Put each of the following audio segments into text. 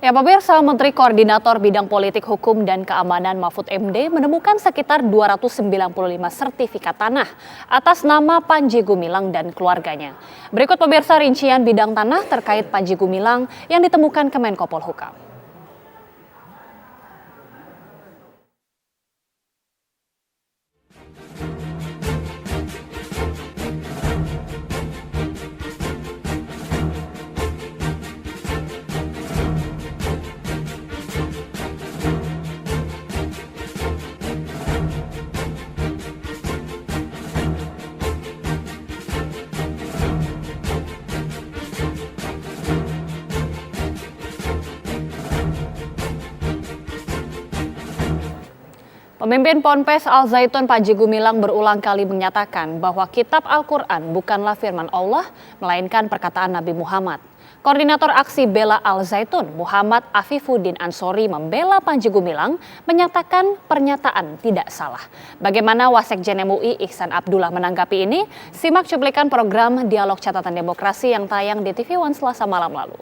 Ya pemirsa, Menteri Koordinator Bidang Politik Hukum dan Keamanan Mahfud MD menemukan sekitar 295 sertifikat tanah atas nama Panji Gumilang dan keluarganya. Berikut pemirsa rincian bidang tanah terkait Panji Gumilang yang ditemukan Kemenko Polhukam. Pemimpin Ponpes Al Zaitun Panji Gumilang berulang kali menyatakan bahwa kitab Al-Quran bukanlah firman Allah, melainkan perkataan Nabi Muhammad. Koordinator Aksi Bela Al Zaitun, Muhammad Afifuddin Ansori membela Panji Gumilang, menyatakan pernyataan tidak salah. Bagaimana Wasekjen MUI Ihsan Abdullah menanggapi ini? Simak cuplikan program Dialog Catatan Demokrasi yang tayang di TV One Selasa malam lalu.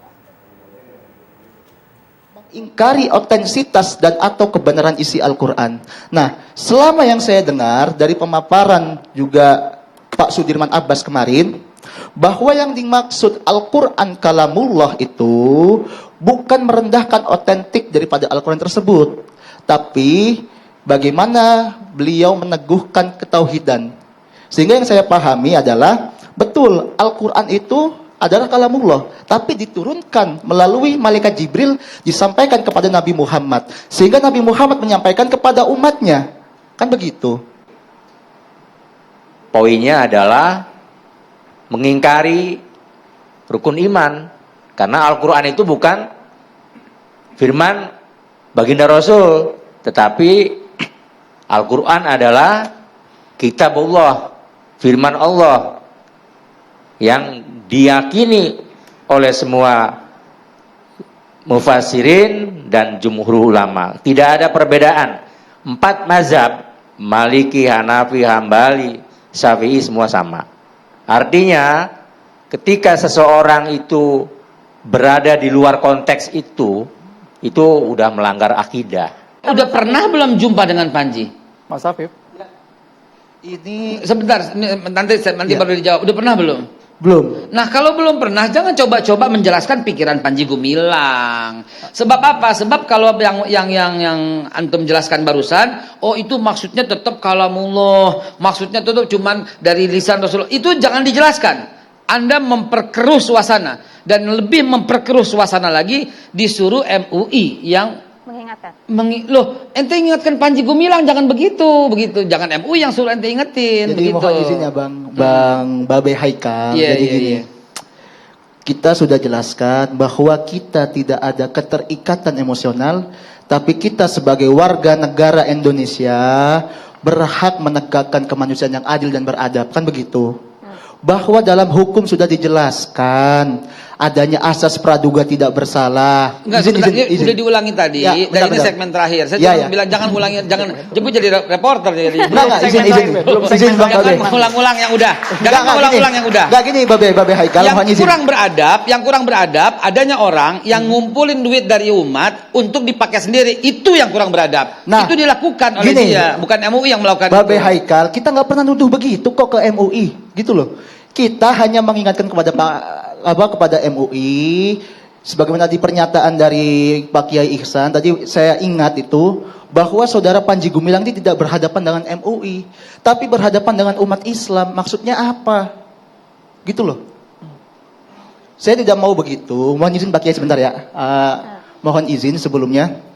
Ingkari otensitas dan atau kebenaran isi Al-Quran. Nah, selama yang saya dengar dari pemaparan juga Pak Sudirman Abbas kemarin, bahwa yang dimaksud Al-Quran kalamullah itu bukan merendahkan otentik daripada Al-Quran tersebut, tapi bagaimana beliau meneguhkan ketauhidan. Sehingga yang saya pahami adalah, betul Al-Quran itu adalah kalamullah, tapi diturunkan melalui malaikat Jibril, disampaikan kepada Nabi Muhammad, sehingga Nabi Muhammad menyampaikan kepada umatnya, kan begitu. Poinnya adalah mengingkari rukun iman, karena Al-Quran itu bukan firman baginda Rasul, tetapi Al-Quran adalah kitabullah, firman Allah yang diyakini oleh semua mufassirin dan jumhur ulama. Tidak ada perbedaan. 4 mazhab, Maliki, Hanafi, Hambali, Syafi'i semua sama. Artinya ketika seseorang itu berada di luar konteks itu udah melanggar akidah. Udah pernah belum jumpa dengan Panji? Mas Afif. Ini Sebentar, nanti baru dijawab. Udah pernah belum? belum. Nah, kalau belum pernah, jangan coba-coba menjelaskan pikiran Panji Gumilang. Sebab apa? Sebab kalau yang antum jelaskan barusan, oh itu maksudnya tetap kalamullah, maksudnya tetap cuman dari lisan Rasulullah. Itu jangan dijelaskan. Anda memperkeruh suasana, dan lebih memperkeruh suasana lagi disuruh MUI yang Mengingatkan. Loh, ente ingatkan Panji Gumilang, jangan begitu. Jangan MUI yang suruh ente ingetin. Jadi begitu. mohon izin ya Bang Babe Haikal. Iya, Jadi iya, gini, iya. kita sudah jelaskan bahwa kita tidak ada keterikatan emosional, tapi kita sebagai warga negara Indonesia berhak menegakkan kemanusiaan yang adil dan beradab, kan begitu? Bahwa dalam hukum sudah dijelaskan adanya asas praduga tidak bersalah. Enggak, izin. Udah diulangi tadi. Ya, dan ini segmen terakhir. Saya cuma bilang jangan ulangi, jangan jebut jadi reporter jadi. Enggak, izin Bang Babe. Jangan mengulang-ulang yang udah. Jangan mengulang-ulang yang udah. Enggak gini Babe Haikal, mohon izin. Yang kurang beradab adanya orang yang ngumpulin duit dari umat untuk dipakai sendiri. Itu yang kurang beradab. Nah, itu dilakukan oleh gini, dia, bukan MUI yang melakukan Babe itu. Haikal, kita nggak pernah nuduh begitu kok ke MUI, gitu loh. Kita hanya mengingatkan kepada kepada MUI, sebagaimana di pernyataan dari Pak Kiai Ihsan tadi saya ingat itu, bahwa saudara Panji Gumilang ini tidak berhadapan dengan MUI, tapi berhadapan dengan umat Islam. Maksudnya apa? Gitu loh. Saya tidak mau begitu. Mohon izin Pak Kiai sebentar ya. Mohon izin sebelumnya.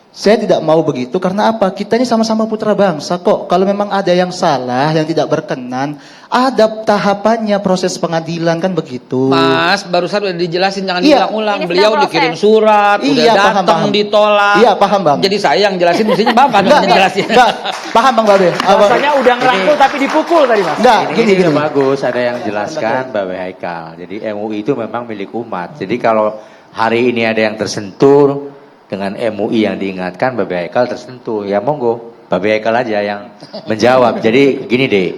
Saya tidak mau begitu karena apa? Kita ini sama-sama putra bangsa kok. Kalau memang ada yang salah, yang tidak berkenan, ada tahapannya, proses pengadilan, kan begitu. Mas, barusan udah dijelasin, jangan Iya. diulang-ulang. Ini Beliau sudah dikirim proses. surat, Iya, udah paham. datang ditolak. Iya, paham Bang. Jadi saya yang jelasin, mestinya Bapak dong yang jelasin. Enggak, paham Bang Babe. Rasanya udah ngerangkul tapi dipukul tadi Mas. Enggak, Ini gini. bagus, ada yang jelaskan Babe Haikal. Jadi MUI itu memang milik umat. Jadi kalau hari ini ada yang tersentuh dengan MUI yang diingatkan, Babe Haikal tersentuh. Ya monggo, Babe Haikal aja yang menjawab. Jadi gini deh.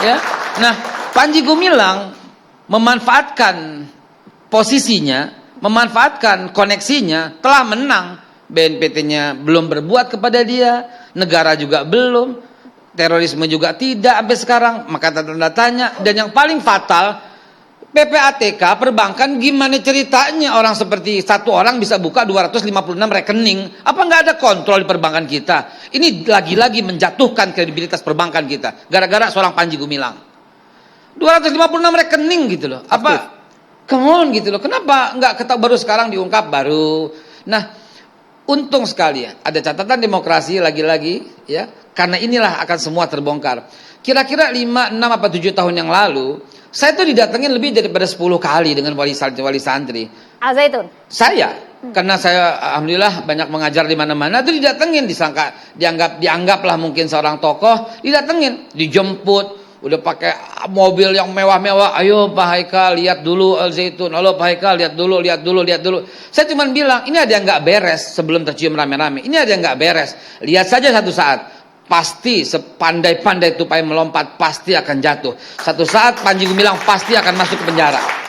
Ya. Nah, Panji Gumilang memanfaatkan posisinya memanfaatkan koneksinya, telah menang. BNPT-nya belum berbuat kepada dia, negara juga belum, terorisme juga tidak sampai sekarang, maka tanda tanya. Dan yang paling fatal, PPATK perbankan, gimana ceritanya orang seperti satu orang bisa buka 256 rekening? Apa nggak ada kontrol di perbankan kita? Ini lagi-lagi menjatuhkan kredibilitas perbankan kita, gara-gara seorang Panji Gumilang. 256 rekening gitu loh. Apa? Come on gitu loh. Kenapa nggak baru sekarang diungkap baru? Nah, untung sekali ya, ada catatan demokrasi lagi-lagi ya, karena inilah akan semua terbongkar. Kira-kira 5, 6, apa 7 tahun yang lalu, saya tuh didatengin lebih daripada 10 kali dengan wali santri. Al Zaitun. Saya, karena saya alhamdulillah banyak mengajar di mana-mana, tuh didatengin, dianggaplah mungkin seorang tokoh, didatengin, dijemput, udah pakai mobil yang mewah-mewah. Ayo Pak Haikal lihat dulu Al Zaitun. Halo Pak Haikal lihat dulu. Saya cuma bilang ini ada yang nggak beres sebelum tercium rame-rame. Ini ada yang nggak beres. Lihat saja satu saat. Pasti sepandai-pandai tupai melompat pasti akan jatuh. Satu saat Panji Gumilang pasti akan masuk ke penjara.